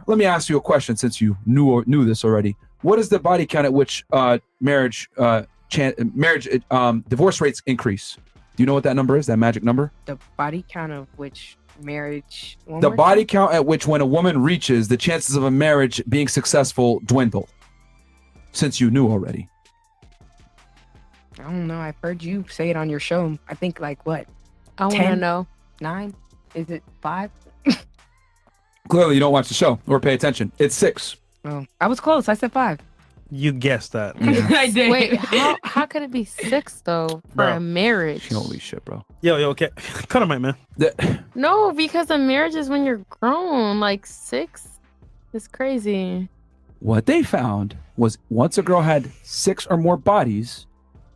Let me ask you a question since you knew this already. What is the body count at which divorce rates increase? Do you know what that number is? That magic number? The body count of which marriage? The body count at which when a woman reaches, the chances of a marriage being successful dwindle. Since you knew already. I don't know. I've heard you say it on your show. I think like what? I want to know. 9? Is it 5? Clearly you don't watch the show or pay attention. It's 6. Oh, I was close. I said 5. You guessed that. Yeah. I did. Wait, how could it be 6 though for a marriage? Holy shit, bro. Yo, okay. Cut him, man. No, because a marriage is when you're grown. Like 6 is crazy. What they found was once a girl had 6 or more bodies,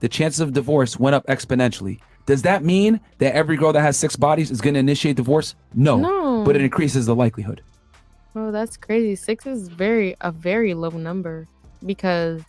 the chances of divorce went up exponentially. Does that mean that every girl that has 6 bodies is going to initiate divorce? No, but it increases the likelihood. Oh, that's crazy. 6 is a very low number because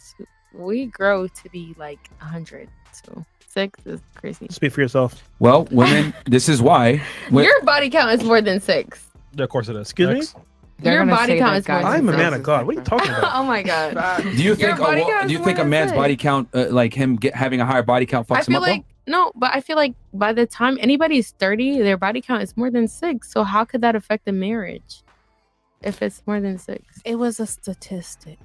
we grow to be like 100. So 6 is crazy. Speak for yourself. Well, women, this is why. Your body count is more than 6. Yeah, of course it is. Excuse me? Your body count is more than 6. I'm a man of God. What are you talking about? Oh my God. Do you think a man's body count, like him having a higher body count, fucks him up? No, but I feel like by the time anybody's 30, their body count is more than 6. So how could that affect a marriage if it's more than 6? It was a statistic.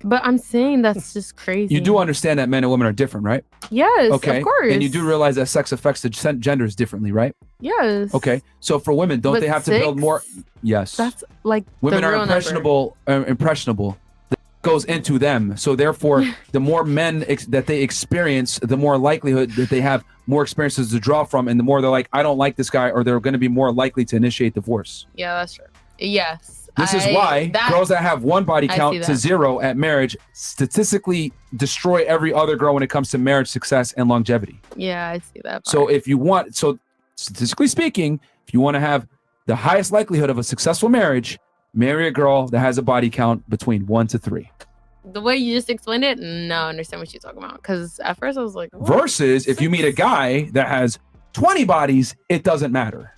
But I'm saying that's just crazy. You do understand that men and women are different, right? Yes, okay. Of course. And you do realize that sex affects the genders differently, right? Yes. Okay. So for women, don't they have to build more? Yes. That's like women are impressionable. That goes into them. So therefore, the more men that they experience, the more likelihood that they have more experiences to draw from, and the more they're like, I don't like this guy, or they're going to be more likely to initiate divorce. Yeah, that's true. Yes. This is why girls that have one body count to 0 at marriage statistically destroy every other girl when it comes to marriage success and longevity. Yeah, I see that part. So if you want, statistically speaking, if you want to have the highest likelihood of a successful marriage, marry a girl that has a body count between 1 to 3. The way you just explained it, no, I understand what you're talking about. Because at first I was like, what? Versus if you meet a guy that has 20 bodies, it doesn't matter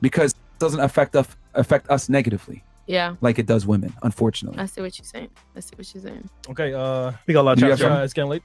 because it doesn't affect us negatively. Yeah. Like it does women, unfortunately. I see what you're saying. Okay, we got a lot of chats. It's getting late.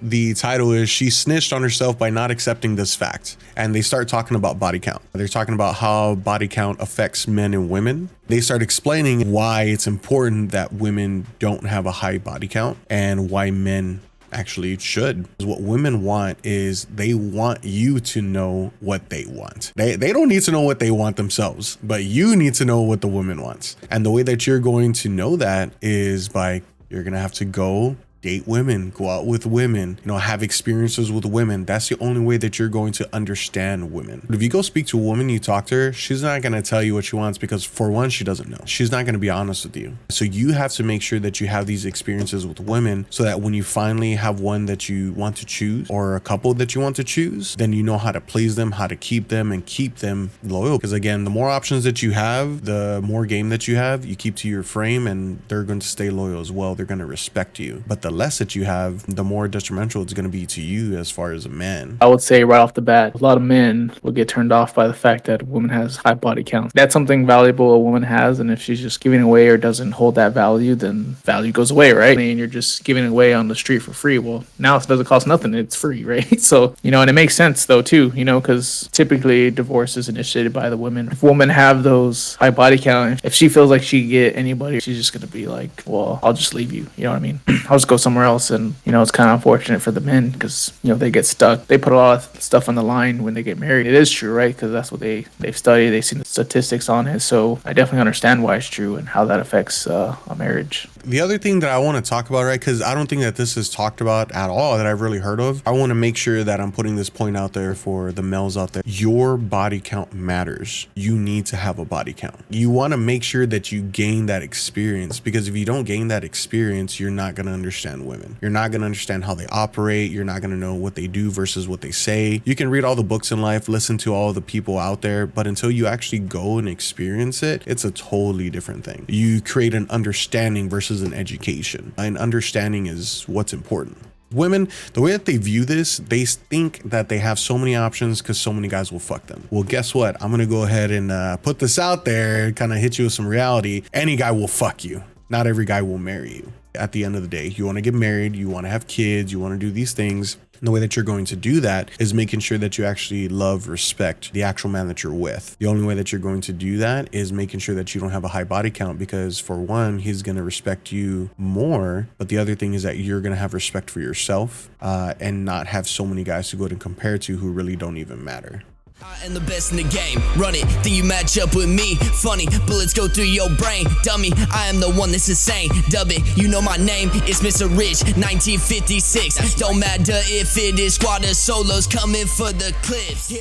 The title is She Snitched on Herself by Not Accepting This Fact. And they start talking about body count. They're talking about how body count affects men and women. They start explaining why it's important that women don't have a high body count and why men actually should. What women want is they want you to know what they want. They don't need to know what they want themselves, but you need to know what the woman wants. And the way that you're going to know that is by you're going to have to go date women, go out with women, have experiences with women. That's the only way that you're going to understand women. But if you go speak to a woman, you talk to her, she's not going to tell you what she wants because for one, she doesn't know. She's not going to be honest with you. So you have to make sure that you have these experiences with women so that when you finally have one that you want to choose or a couple that you want to choose, then you know how to please them, how to keep them and keep them loyal. Because again, the more options that you have, the more game that you have, you keep to your frame and they're going to stay loyal as well. They're going to respect you. But the less that you have, the more detrimental it's going to be to you as far as a man. I would say right off the bat, a lot of men will get turned off by the fact that a woman has high body count. That's something valuable a woman has, and if she's just giving away or doesn't hold that value, then value goes away, right? I mean, you're just giving it away on the street for free. Well, now it doesn't cost nothing. It's free, right? So, and it makes sense though too, because typically divorce is initiated by the women. If women have those high body count, if she feels like she can get anybody, she's just going to be like, well, I'll just leave you. You know what I mean? I'll just go somewhere else. And it's kind of unfortunate for the men because they get stuck. They put a lot of stuff on the line when they get married. It is true, right? Because that's what they've studied. They've seen the statistics on it. So I definitely understand why it's true and how that affects a marriage. The other thing that I want to talk about, right, because I don't think that this is talked about at all that I've really heard of. I want to make sure that I'm putting this point out there for the males out there. Your body count matters. You need to have a body count. You want to make sure that you gain that experience because if you don't gain that experience, you're not going to understand women. You're not going to understand how they operate. You're not going to know what they do versus what they say. You can read all the books in life, listen to all the people out there, but until you actually go and experience it, it's a totally different thing. You create an understanding versus an education. And understanding is what's important. Women, the way that they view this, they think that they have so many options because so many guys will fuck them. Well, guess what? I'm gonna go ahead and put this out there and kind of hit you with some reality. Any guy will fuck you. Not every guy will marry you. At the end of the day, you want to get married, you want to have kids, you want to do these things. And the way that you're going to do that is making sure that you actually love, respect the actual man that you're with. The only way that you're going to do that is making sure that you don't have a high body count, because for one, he's going to respect you more. But the other thing is that you're going to have respect for yourself and not have so many guys to go to compare to who really don't even matter. I am the best in the game. Run it, think you match up with me? Funny, bullets go through your brain. Dummy, I am the one that's insane. Dub it, you know my name. It's MrRich, 1956. Don't matter if it is squad or solos coming for the clips.